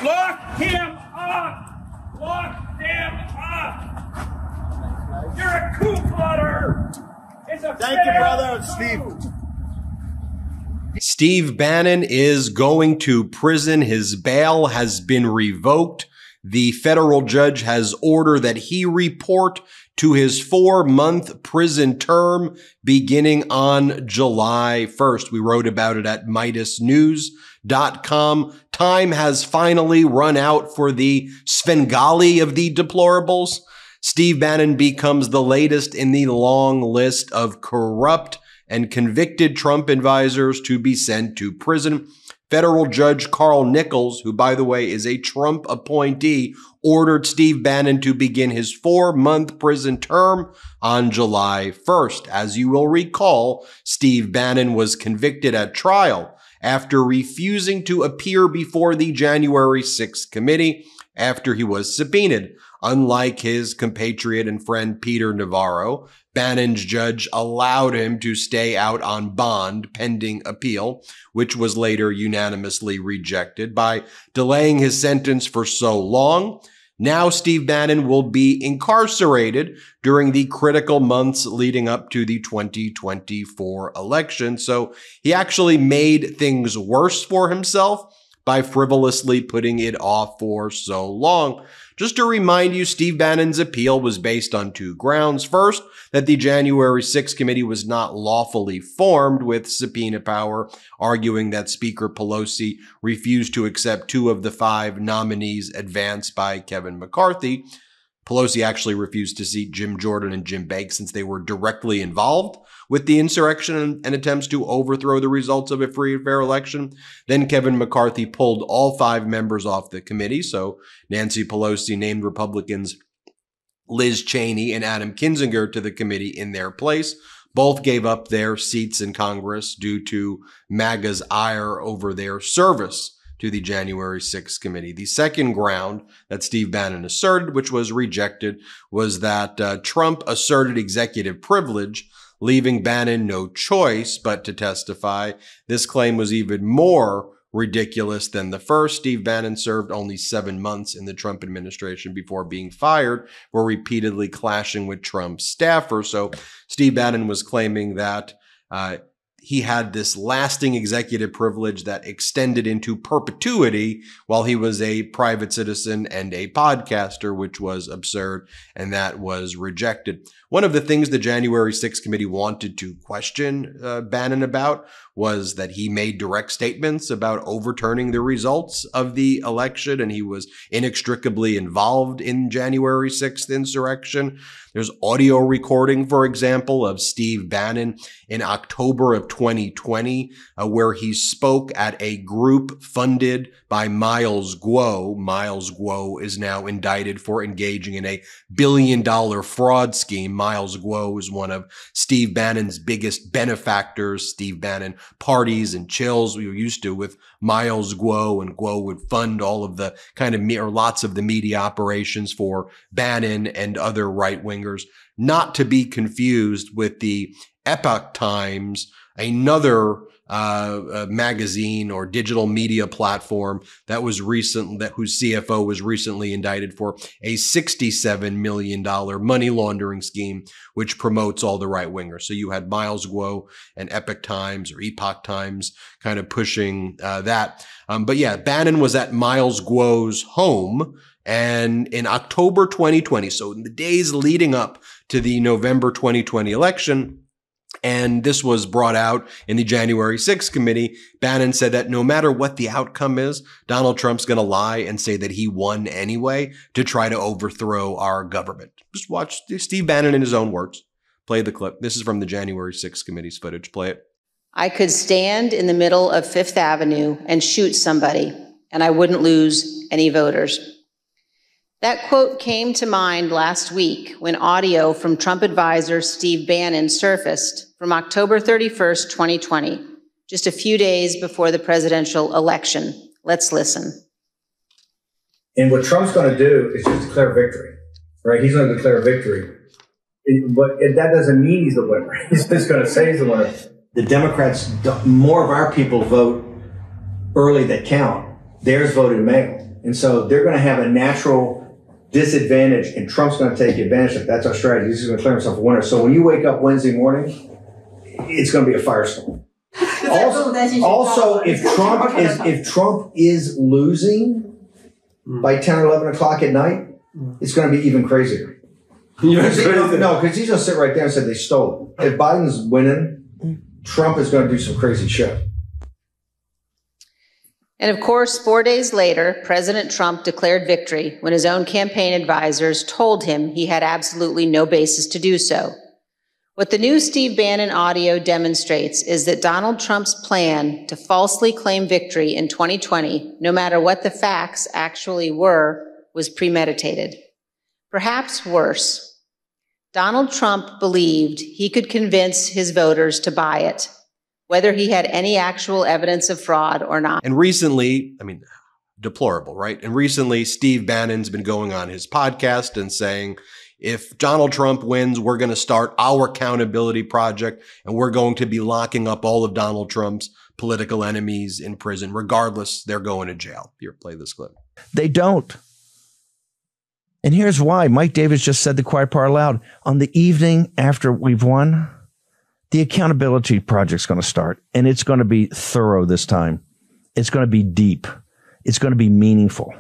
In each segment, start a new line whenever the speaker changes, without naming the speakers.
Lock him up! Lock him up! You're a coup plotter! It's a
Thank you, brother. Steve.
Steve Bannon is going to prison. His bail has been revoked. The federal judge has ordered that he report to his 4-month prison term beginning on July 1st. We wrote about it at MeidasNews.com. Time has finally run out for the Svengali of the deplorables. Steve Bannon becomes the latest in the long list of corrupt and convicted Trump advisors to be sent to prison. Federal Judge Carl Nichols, who, by the way, is a Trump appointee, ordered Steve Bannon to begin his 4-month prison term on July 1st. As you will recall, Steve Bannon was convicted at trial after refusing to appear before the January 6th committee after he was subpoenaed. Unlike his compatriot and friend Peter Navarro, Bannon's judge allowed him to stay out on bond pending appeal, which was later unanimously rejected. By delaying his sentence for so long, now Steve Bannon will be incarcerated during the critical months leading up to the 2024 election. So he actually made things worse for himself by frivolously putting it off for so long. Just to remind you, Steve Bannon's appeal was based on 2 grounds. First, that the January 6th committee was not lawfully formed, with subpoena power arguing that Speaker Pelosi refused to accept 2 of the 5 nominees advanced by Kevin McCarthy. Pelosi actually refused to seat Jim Jordan and Jim Banks since they were directly involved with the insurrection and attempts to overthrow the results of a free and fair election. Then Kevin McCarthy pulled all 5 members off the committee, so Nancy Pelosi named Republicans Liz Cheney and Adam Kinzinger to the committee in their place. Both gave up their seats in Congress due to MAGA's ire over their service to the January 6th committee. The second ground that Steve Bannon asserted, which was rejected, was that Trump asserted executive privilege, leaving Bannon no choice but to testify. This claim was even more ridiculous than the first. Steve Bannon served only 7 months in the Trump administration before being fired for repeatedly clashing with Trump's staffers. So Steve Bannon was claiming that he had this lasting executive privilege that extended into perpetuity while he was a private citizen and a podcaster, which was absurd, and that was rejected. One of the things the January 6th committee wanted to question Bannon about was that he made direct statements about overturning the results of the election, and he was inextricably involved in January 6th insurrection. There's audio recording, for example, of Steve Bannon in October of 2020, where he spoke at a group funded by Miles Guo. Miles Guo is now indicted for engaging in a billion-dollar fraud scheme. Miles Guo is one of Steve Bannon's biggest benefactors. Steve Bannon parties and chills we were used to with Miles Guo, and Guo would fund all of the kind of or lots of the media operations for Bannon and other right-wingers, not to be confused with the Epoch Times, another magazine or digital media platform that was whose CFO was recently indicted for a $67 million money laundering scheme, which promotes all the right wingers. So you had Miles Guo and Epoch Times kind of pushing that. But yeah, Bannon was at Miles Guo's home, and in October 2020, so in the days leading up to the November 2020 election, and this was brought out in the January 6th committee, Bannon said that no matter what the outcome is, Donald Trump's going to lie and say that he won anyway to try to overthrow our government. Just watch Steve Bannon in his own words. Play the clip. This is from the January 6th committee's footage. Play it.
I could stand in the middle of Fifth Avenue and shoot somebody, and I wouldn't lose any voters. That quote came to mind last week when audio from Trump advisor Steve Bannon surfaced from October 31st, 2020, just a few days before the presidential election. Let's listen.
And what Trump's going to do is just declare victory, right? He's going to declare victory. But that doesn't mean he's the winner. He's just going to say he's the winner. The Democrats, more of our people vote early that count. Theirs voted mail. And so they're going to have a natural disadvantage, and Trump's going to take advantage of it. That's our strategy. He's going to declare himself a winner. So when you wake up Wednesday morning, it's going to be a firestorm. Also, if Trump is losing by 10 or 11 o'clock at night, it's going to be even crazier. Because he's going to sit right there and say they stole it. If Biden's winning, Trump is going to do some crazy shit.
And of course, 4 days later, President Trump declared victory when his own campaign advisors told him he had absolutely no basis to do so. What the new Steve Bannon audio demonstrates is that Donald Trump's plan to falsely claim victory in 2020, no matter what the facts actually were, was premeditated. Perhaps worse, Donald Trump believed he could convince his voters to buy it, whether he had any actual evidence of fraud or not.
And recently, I mean, deplorable, right? And recently, Steve Bannon's been going on his podcast and saying, if Donald Trump wins, we're going to start our accountability project, and we're going to be locking up all of Donald Trump's political enemies in prison. Regardless, they're going to jail. Here, play this clip.
They don't. And here's why. Mike Davis just said the quiet part aloud. On the evening after we've won, the accountability project's going to start, and it's going to be thorough this time. It's going to be deep. It's going to be meaningful,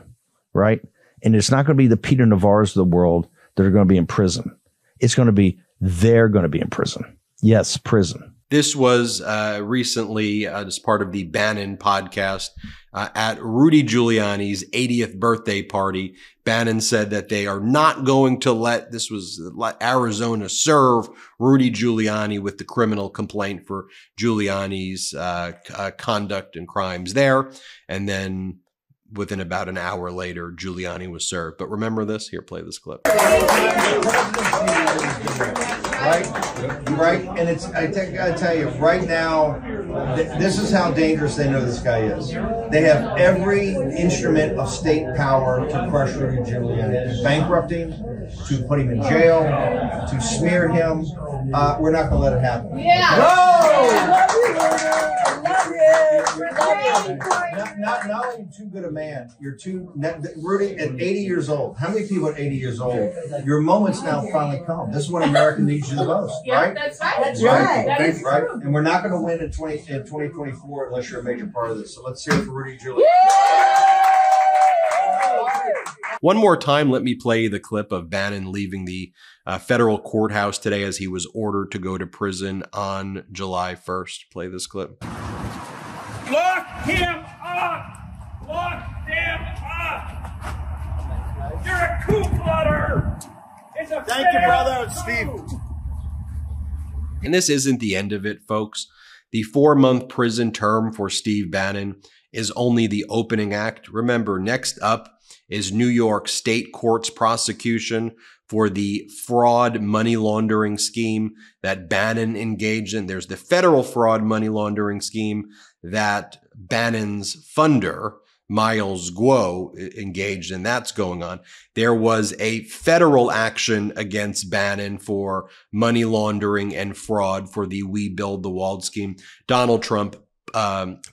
right? And it's not going to be the Peter Navarros of the world that are going to be in prison. It's going to be, they're going to be in prison. Yes, prison.
This was recently as part of the Bannon podcast at Rudy Giuliani's 80th birthday party. Bannon said that they are not going to let Arizona serve Rudy Giuliani with the criminal complaint for Giuliani's conduct and crimes there. And then within about an hour later, Giuliani was served. But remember this? Here, play this clip.
Right? And I gotta tell you, right now, this is how dangerous they know this guy is. They have every instrument of state power to crush Rudy Giuliani, to bankrupt him, to put him in jail, to smear him. We're not gonna let it happen.
Yeah.
Not only too good a man, you're Rudy at 80 years old. How many people at 80 years old? Your moment's now finally come. This is what America needs you the most, right?
That's right. That's
right.
That is
right.
true.
And we're not going to win in 2024 unless you're a major part of this. So let's hear it for Rudy Giuliani.
One more time, let me play the clip of Bannon leaving the federal courthouse today as he was ordered to go to prison on July 1st. Play this clip.
Lock him up! Lock him up! You're a coup plotter! It's a
Thank you, brother, Steve.
And this isn't the end of it, folks. The 4-month prison term for Steve Bannon is only the opening act. Remember, next up is New York State Court's prosecution for the fraud money laundering scheme that Bannon engaged in. There's the federal fraud money laundering scheme that Bannon's funder, Miles Guo, engaged in. That's going on. There was a federal action against Bannon for money laundering and fraud for the We Build the Wall scheme. Donald Trump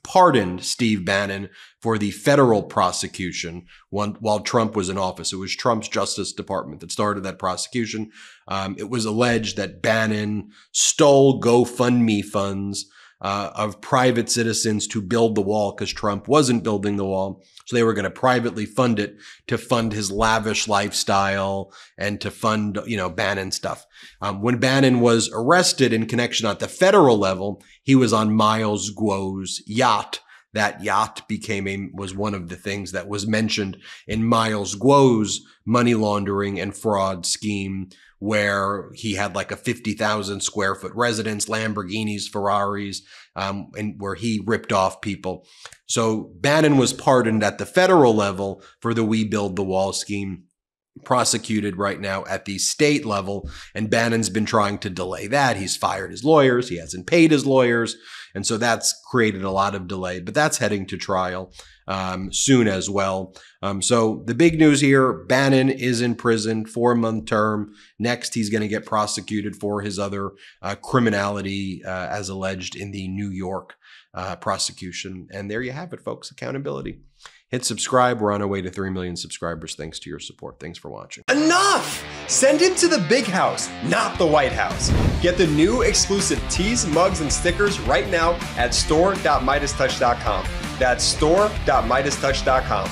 pardoned Steve Bannon for the federal prosecution while Trump was in office. It was Trump's Justice Department that started that prosecution. It was alleged that Bannon stole GoFundMe funds of private citizens to build the wall because Trump wasn't building the wall. So they were going to privately fund it to fund his lavish lifestyle and to fund, Bannon stuff. When Bannon was arrested in connection at the federal level, he was on Miles Guo's yacht. That yacht was one of the things that was mentioned in Miles Guo's money laundering and fraud scheme, where he had like a 50,000 square foot residence, Lamborghinis, Ferraris, and where he ripped off people. So Bannon was pardoned at the federal level for the We Build the Wall scheme, prosecuted right now at the state level. And Bannon's been trying to delay that. He's fired his lawyers. He hasn't paid his lawyers. And so that's created a lot of delay, but that's heading to trial soon as well. So the big news here, Bannon is in prison, 4-month term. Next, he's going to get prosecuted for his other criminality as alleged in the New York prosecution. And there you have it, folks, accountability. Hit subscribe. We're on our way to 3 million subscribers thanks to your support. Thanks for watching.
Enough! Send him to the big house, not the White House. Get the new exclusive tees, mugs, and stickers right now at store.MeidasTouch.com. That's store.MeidasTouch.com.